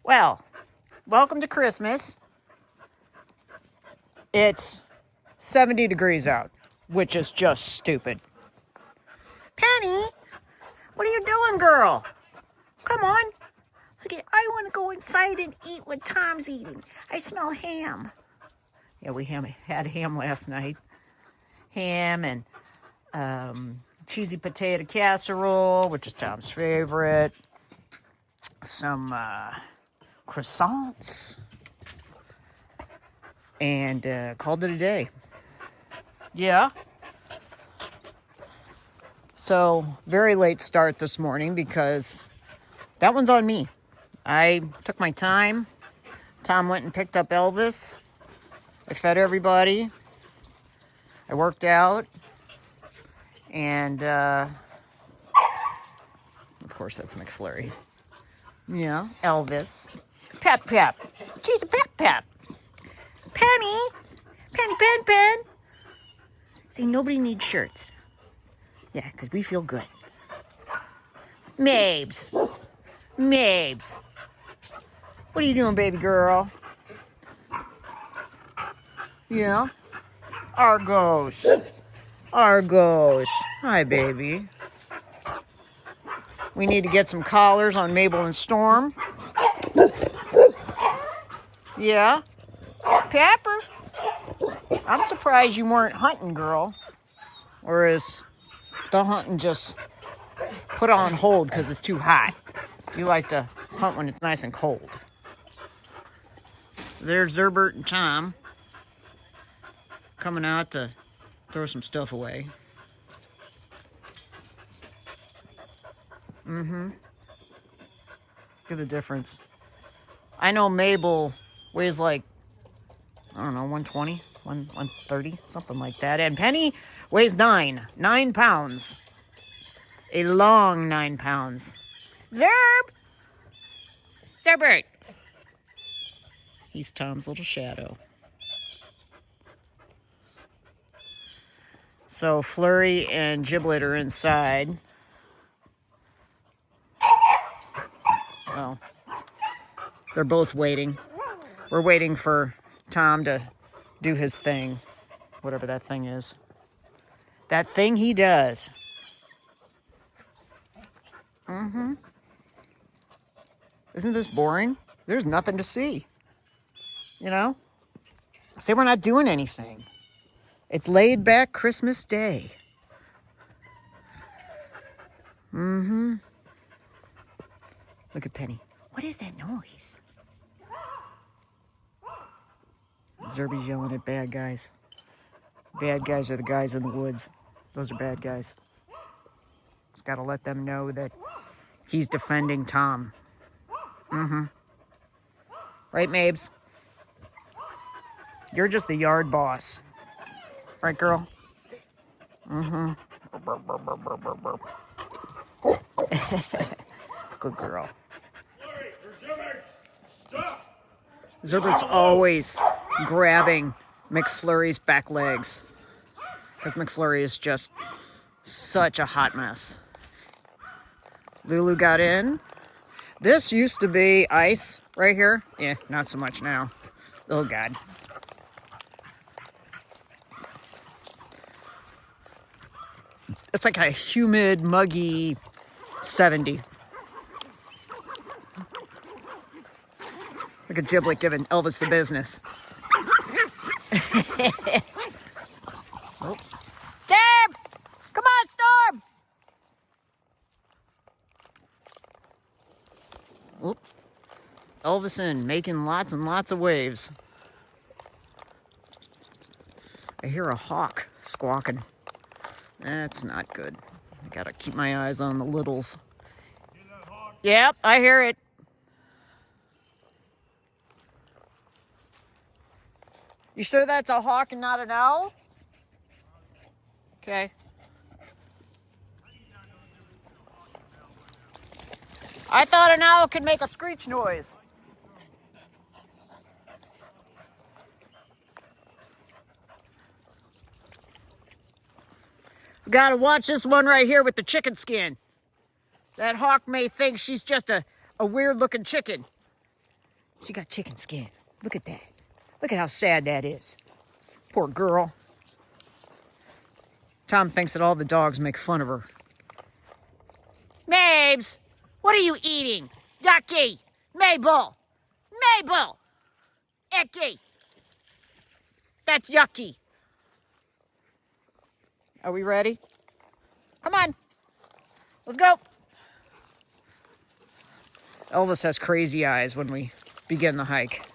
Well, welcome to Christmas. It's 70 degrees out, which is just stupid. Penny, what are you doing, girl? Come on. Look, I want to go inside and eat what Tom's eating. I smell ham. Yeah, we had ham last night. Ham and cheesy potato casserole, which is Tom's favorite. Some croissants. And called it a day. Yeah. So, very late start this morning because that one's on me. I took my time. Tom went and picked up Elvis. I fed everybody. I worked out. And, of course, that's McFlurry. Yeah, Elvis. Pep. She's a Pep. Penny. Pen. See, nobody needs shirts. Yeah, because we feel good. Mabes. What are you doing, baby girl? Yeah. Argos. Hi, baby. We need to get some collars on Mabel and Storm. Yeah. Pepper. I'm surprised you weren't hunting, girl. Or is the hunting just put on hold because it's too hot? You like to hunt when it's nice and cold. There's Zerbert and Tom coming out to throw some stuff away. Look at the difference. I know Mabel weighs like, I don't know, 120, 130, something like that. And Penny weighs 9 pounds. A long 9 pounds. Zerbert. He's Tom's little shadow. So Flurry and Giblet are inside. Well, they're both waiting. We're waiting for Tom to do his thing, whatever that thing is. That thing he does. Isn't this boring? There's nothing to see. You know? Say we're not doing anything. It's laid back Christmas Day. Look at Penny. What is that noise? Zerby's yelling at bad guys. Bad guys are the guys in the woods. Those are bad guys. Just got to let them know that he's defending Tom. Right, Mabes? You're just the yard boss. Right, girl? Good girl. Zerbert's always grabbing McFlurry's back legs because McFlurry is just such a hot mess. Lulu got in. This used to be ice right here. Yeah, not so much now. Oh, God. It's like a humid, muggy 70. Like a Giblet giving Elvis the business. Oh. Storm! Come on, Storm! Oop. Elvison making lots and lots of waves. I hear a hawk squawking. That's not good. I gotta keep my eyes on the littles. Yep, I hear it. You sure that's a hawk and not an owl? Okay. I thought an owl could make a screech noise. We gotta watch this one right here with the chicken skin. That hawk may think she's just a weird looking chicken. She got chicken skin. Look at that. Look at how sad that is. Poor girl. Tom thinks that all the dogs make fun of her. Mabes, what are you eating? Yucky. Mabel. Mabel. Icky. That's yucky. Are we ready? Come on. Let's go. Elvis has crazy eyes when we begin the hike.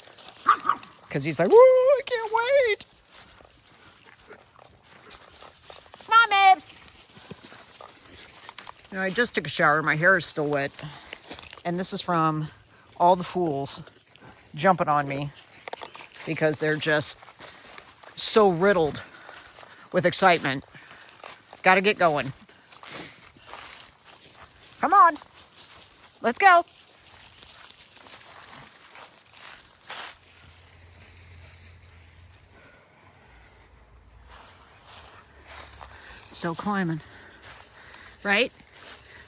Because he's like, woo, I can't wait. Come on, Mabes. You know, I just took a shower. My hair is still wet. And this is from all the fools jumping on me because they're just so riddled with excitement. Gotta get going. Come on. Let's go. Still climbing. Right?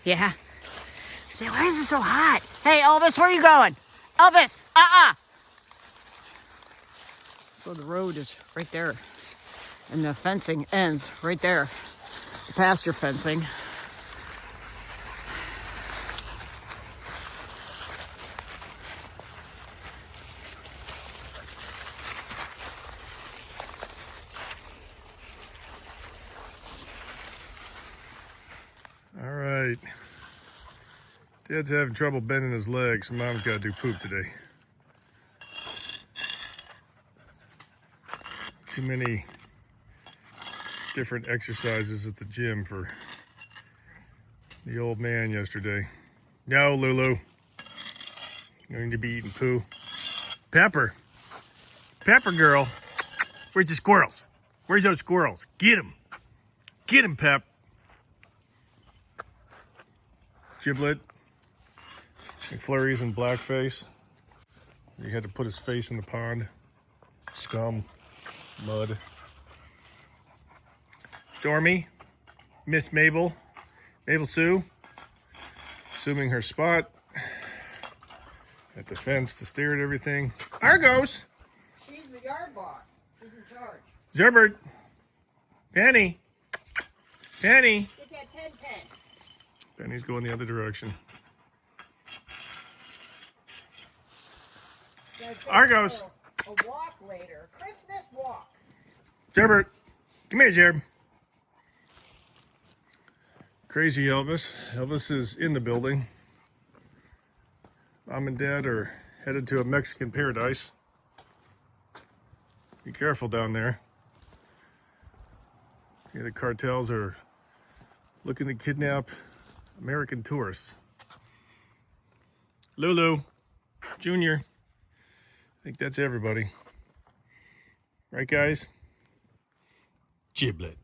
Yeah. Say, why is it so hot? Hey, Elvis, where are you going? Elvis, So the road is right there. And the fencing ends right there. The pasture fencing. All right. Dad's having trouble bending his legs. Mom's got to do poop today. Too many different exercises at the gym for the old man yesterday. No, Lulu. You need to be eating poo. Pepper. Pepper girl. Where's the squirrels? Where's those squirrels? Get them. Get them, Pep. Giblet. McFlurry's in blackface. He had to put his face in the pond. Scum. Mud. Stormy. Miss Mabel. Mabel Sue. Assuming her spot. At the fence to stare at everything. Argos! She's the yard boss. She's in charge. Zerbert. Penny. Penny. Get that pen. Penny's going the other direction. Argos. A walk later. Christmas walk. Zerbert. Come here, Zerb. Crazy Elvis. Elvis is in the building. Mom and Dad are headed to a Mexican paradise. Be careful down there. Yeah, the cartels are looking to kidnap American tourists. Lulu, Junior. I think that's everybody. Right, guys? Giblet.